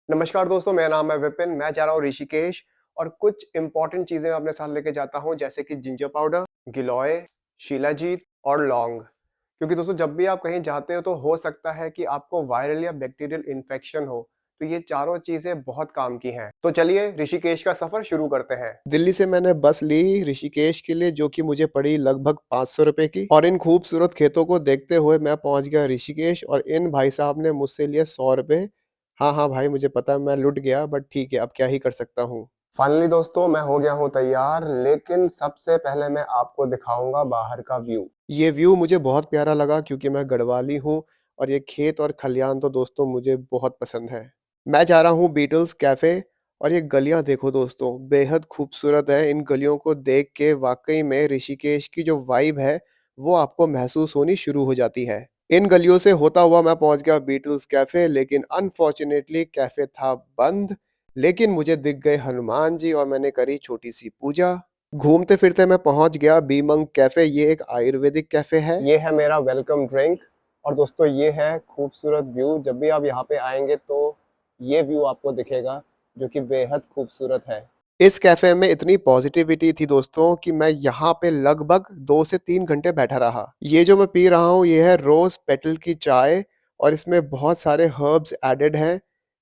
नमस्कार दोस्तों, मेरा नाम है विपिन। मैं जा रहा हूँ ऋषिकेश और कुछ इंपॉर्टेंट चीज़ें मैं अपने साथ लेके जाता हूँ जैसे कि जिंजर पाउडर, गिलोय, शिलाजीत और लौंग। क्योंकि दोस्तों जब भी आप कहीं जाते हो तो हो सकता है कि आपको वायरल या बैक्टीरियल इन्फेक्शन हो, तो ये चारों चीज़ें बहुत काम की हैं। तो चलिए ऋषिकेश का सफ़र शुरू करते हैं। दिल्ली से मैंने बस ली ऋषिकेश के लिए, जो कि मुझे पड़ी लगभग 500 रुपए की, और इन खूबसूरत खेतों को देखते हुए मैं पहुंच गया ऋषिकेश और इन भाई साहब ने मुझसे लिए 100 रुपए। हाँ, हाँ भाई, मुझे पता है मैं लुट गया, बट ठीक है, अब क्या ही कर सकता हूँ। फाइनली दोस्तों मैं हो गया हूँ तैयार, लेकिन सबसे पहले मैं आपको दिखाऊंगा बाहर का व्यू। ये व्यू मुझे बहुत प्यारा लगा क्योंकि मैं गढ़वाली हूँ और ये खेत और खलियान तो दोस्तों मुझे बहुत पसंद है। मैं जा रहा हूँ बीटल्स कैफे और ये गलियां देखो दोस्तों, बेहद खूबसूरत है। इन गलियों को देख के वाकई में ऋषिकेश की जो वाइब है वो आपको महसूस होनी शुरू हो जाती है। इन गलियों से होता हुआ मैं पहुंच गया बीटल्स कैफे, लेकिन अनफॉर्चुनेटली कैफे था बंद। लेकिन मुझे दिख गए हनुमान जी और मैंने करी छोटी सी पूजा। घूमते फिरते मैं पहुंच गया बीमंग कैफे। ये एक आयुर्वेदिक कैफे है। ये है मेरा वेलकम ड्रिंक। और दोस्तों ये है खूबसूरत व्यू। जब भी आप यहाँ पे आएंगे तो ये व्यू आपको दिखेगा, जो कि बेहद खूबसूरत है। इस कैफे में इतनी पॉजिटिविटी थी दोस्तों कि मैं यहाँ पे लगभग 2 से 3 घंटे बैठा रहा। ये जो मैं पी रहा हूँ ये है रोज पेटल की चाय और इसमें बहुत सारे हर्ब्स एडेड हैं।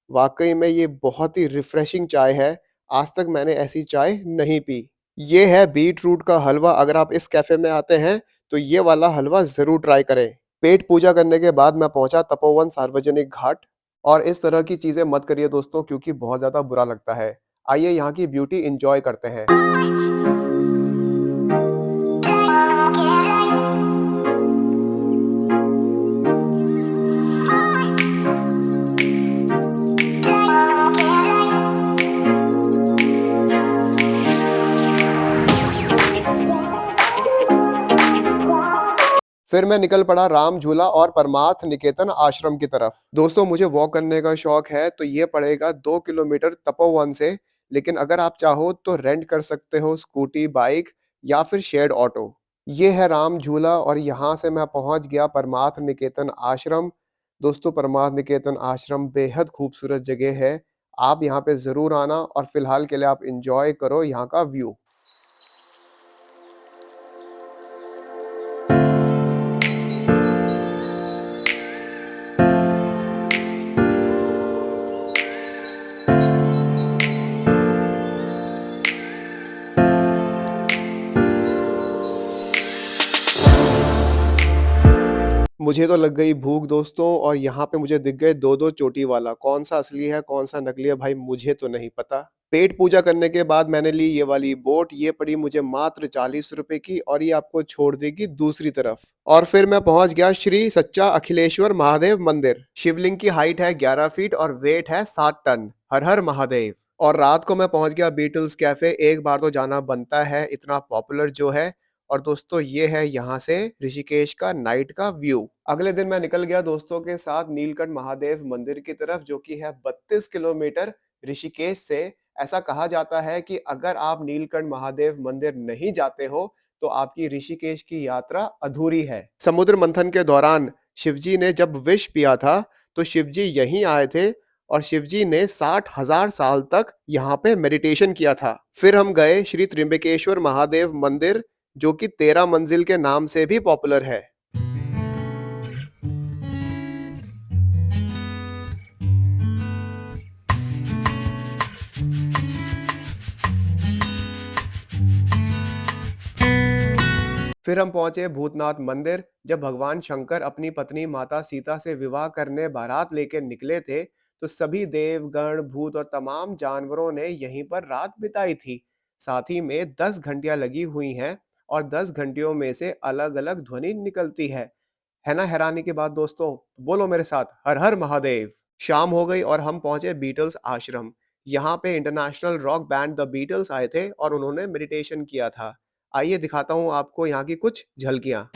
वाकई में ये बहुत ही रिफ्रेशिंग चाय है। आज तक मैंने ऐसी चाय नहीं पी। ये है बीट रूट का हलवा। अगर आप इस कैफे में आते हैं तो ये वाला हलवा जरूर ट्राई करें। पेट पूजा करने के बाद मैं पहुंचा तपोवन सार्वजनिक घाट। और इस तरह की चीजें मत करिए दोस्तों, क्योंकि बहुत ज्यादा बुरा लगता है। आइए यहाँ की ब्यूटी एंजॉय करते हैं। फिर मैं निकल पड़ा राम झूला और परमार्थ निकेतन आश्रम की तरफ। दोस्तों मुझे वॉक करने का शौक है, तो ये पड़ेगा 2 किलोमीटर तपोवन से। लेकिन अगर आप चाहो तो रेंट कर सकते हो स्कूटी, बाइक या फिर शेयर्ड ऑटो। ये है राम झूला और यहाँ से मैं पहुँच गया परमार्थ निकेतन आश्रम। दोस्तों परमार्थ निकेतन आश्रम बेहद खूबसूरत जगह है। आप यहाँ पे जरूर आना और फिलहाल के लिए आप इंजॉय करो यहाँ का व्यू। मुझे तो लग गई भूख दोस्तों, और यहाँ पे मुझे दिख गए दो दो चोटी वाला। कौन सा असली है कौन सा नकली है भाई मुझे तो नहीं पता। पेट पूजा करने के बाद मैंने ली ये वाली बोट। ये पड़ी मुझे मात्र 40 रुपए की और ये आपको छोड़ देगी दूसरी तरफ। और फिर मैं पहुंच गया श्री सच्चा अखिलेश्वर महादेव मंदिर। शिवलिंग की हाइट है 11 फीट और वेट है 7 टन। हर हर महादेव। और रात को मैं पहुंच गया बीटल्स कैफे। एक बार तो जाना बनता है, इतना पॉपुलर जो है। और दोस्तों ये है यहाँ से ऋषिकेश का नाइट का व्यू। अगले दिन मैं निकल गया दोस्तों के साथ नीलकंठ महादेव मंदिर की तरफ, जो कि है 32 किलोमीटर ऋषिकेश से। ऐसा कहा जाता है कि अगर आप नीलकंठ महादेव मंदिर नहीं जाते हो तो आपकी ऋषिकेश की यात्रा अधूरी है। समुद्र मंथन के दौरान शिवजी ने जब विष पिया था तो शिवजी यहीं आए थे और शिवजी ने 60,000 साल तक यहाँ पे मेडिटेशन किया था। फिर हम गए श्री त्र्यंबकेश्वर महादेव मंदिर, जो कि 13 मंजिल के नाम से भी पॉपुलर है। फिर हम पहुंचे भूतनाथ मंदिर। जब भगवान शंकर अपनी पत्नी माता सीता से विवाह करने बारात लेकर निकले थे तो सभी देवगण, भूत और तमाम जानवरों ने यहीं पर रात बिताई थी। साथ ही में 10 घंटियां लगी हुई हैं और 10 घंटियों में से अलग अलग ध्वनि निकलती है ना हैरानी की बात दोस्तों? बोलो मेरे साथ, हर हर महादेव। शाम हो गई और हम पहुंचे बीटल्स आश्रम। यहाँ पे international rock band the Beatles आए थे और उन्होंने मेडिटेशन किया था। आइए दिखाता हूँ आपको यहाँ की कुछ झलकियाँ।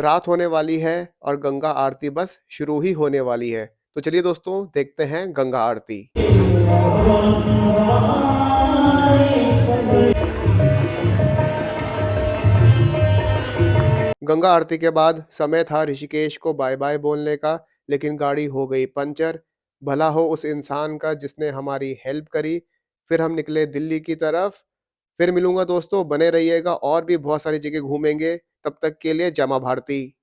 रात होने वाली है और गंगा आरती बस शुरू ही होने वाली है। तो चलिए दोस्तों देखते हैं गंगा आरती। गंगा आरती के बाद समय था ऋषिकेश को बाय बाय बोलने का, लेकिन गाड़ी हो गई पंचर। भला हो उस इंसान का जिसने हमारी हेल्प करी। फिर हम निकले दिल्ली की तरफ। फिर मिलूंगा दोस्तों, बने रहिएगा, और भी बहुत सारी जगह घूमेंगे। तब तक के लिए जय मां भारती।